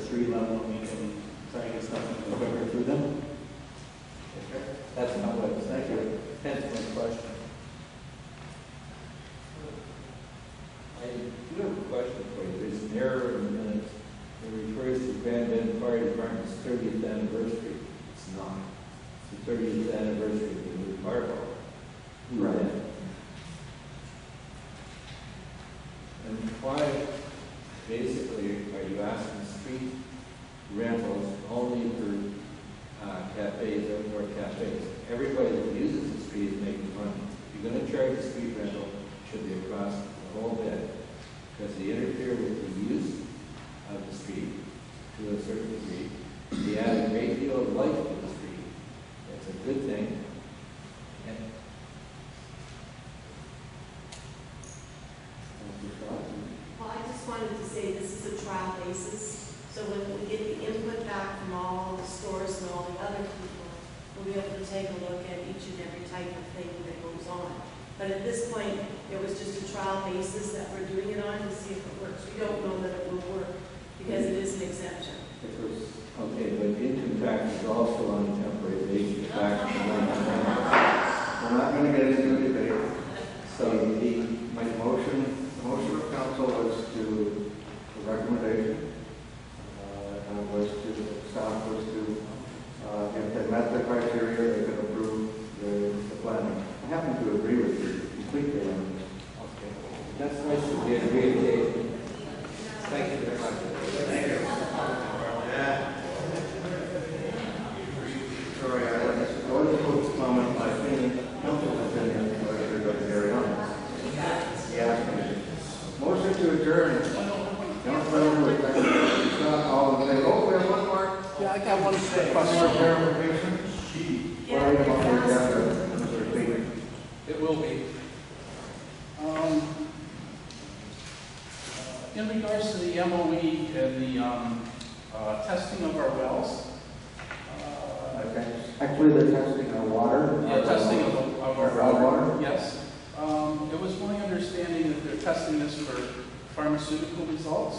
street level, and we can try to get stuff quicker through them. Okay. That's not what it's. Thank you. Hence my question. I do have a question for you. There's an error in the minutes. It refers to Grand Bend Fire Department's 30th anniversary. It's not. It's the 30th anniversary of the new fire hall. Right. And why, basically, are you asking street rentals only for cafes, outdoor cafes? Everybody that uses the street is making money. If you're going to charge a street rental, it should be across the whole bed, because they interfere with the use of the street to a certain degree. They add a great deal of life to the street. It's a good thing. And well, I just wanted to say this is a trial basis, so when we get the input back from all the stores and all the other people, we'll be able to take a look at each and every type of thing that goes on. But at this point, it was just a trial basis that we're doing it on to see if it works. We don't know that it will work because it is an exemption. it was, okay, but income tax is also on a temporary basis. We're not going to get into a debate. So My motion of council was to, the recommendation, was to, staff was to, if they met the criteria, they could approve the planning. I happen to agree with you completely on this. okay, that's nice to be agreed. Thank you very much. Thank you. Sorry, I was supposed to comment my opinion, council's opinion, but I got to carry on. Yeah. Motion to adjourn. It's not all in favor. Oh, we have one more. Yeah, I got one One question. more clarification. What item on the agenda, Mr. Speaker? It will be. In regards to the MOE and the testing of our wells, Okay. Actually, they're testing our water. testing of our groundwater. yes. It was my understanding that they're testing this for pharmaceutical results.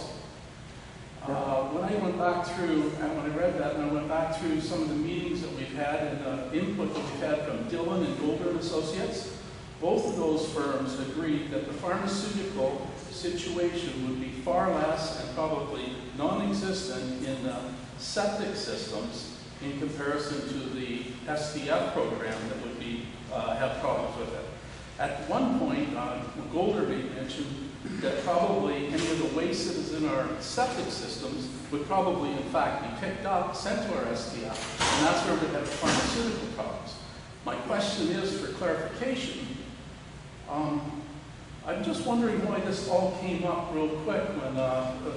When I went back through, and when I read that, and I went back through some of the meetings that we've had and the input that we've had from Dillon and Golder and Associates, both of those firms agreed that the pharmaceutical situation would be far less and probably non-existent in the septic systems in comparison to the SDF program that would be have problems with it. At one point, Golder mentioned that probably any of the waste that is in our septic systems would probably, in fact, be picked up, sent to our SDF, and that's where we have pharmaceutical problems. My question is, for clarification, I'm just wondering why this all came up real quick when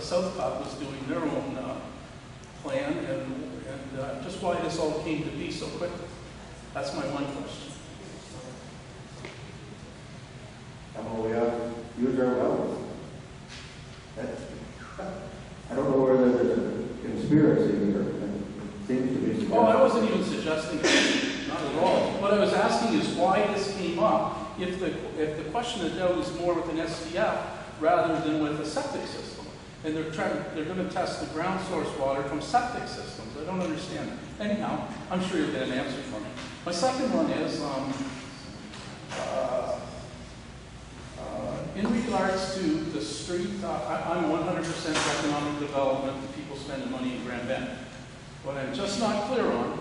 Southcott was doing their own plan, and just why this all came to be so quickly. That's my one question. We have to use our wells. I don't know whether there's a conspiracy here. It seems to be. Oh, I wasn't even suggesting that, not at all. What I was asking is why this came up if the question of doubt is more with an SDF rather than with a septic system. And they're going to test the ground source water from septic systems. I don't understand that. Anyhow, I'm sure you'll get an answer for me. My second one is, in regards to the street, I'm 100% economic development and people spending money in Grand Bend. What I'm just not clear on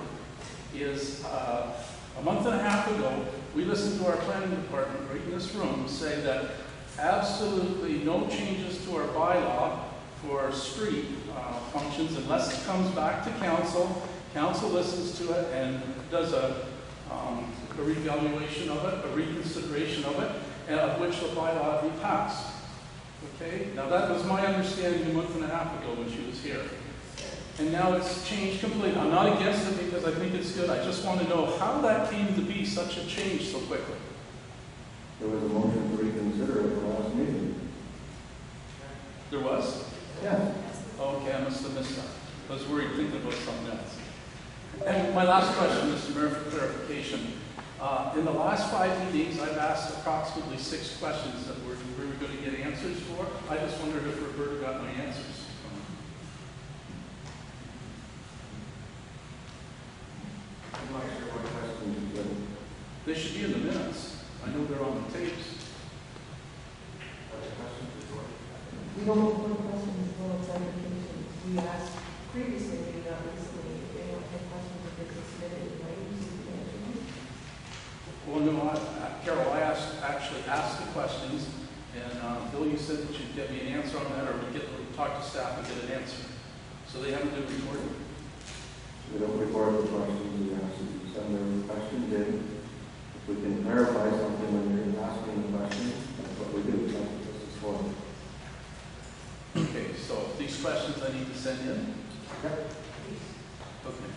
is a month and a half ago, we listened to our planning department right in this room say that absolutely no changes to our bylaw for street functions unless it comes back to council. Council listens to it and does a reevaluation of it, a reconsideration of it, of which the bylaw be passed. Okay? Now that was my understanding a month and a half ago when she was here. And now it's changed completely. I'm not against it because I think it's good. I just want to know how that came to be such a change so quickly. There was a motion to reconsider at the last meeting. There was? Yeah. Okay, I must have missed that. I was worried thinking about something else. And my last question, Mr. Mayor, for clarification. In the last 5 meetings, I've asked approximately 6 questions that we were going to get answers for. I just wondered if Roberta got my answers. They should be in the minutes. I know they're on the tapes. We don't have one question as well as clarifications. We asked previously, maybe not recently, if anyone had questions if it's submitted in writing, so we can answer them. Well, no, Carol, I actually asked the questions, and Bill, you said that you'd get me an answer on that, or we'd talk to staff and get an answer. So they haven't been recorded. We don't record the questions, we actually send their questions in. If we can verify something when you're asking the question, that's what we do, that's what this is for. Okay, so these questions I need to send in? Yep. Okay.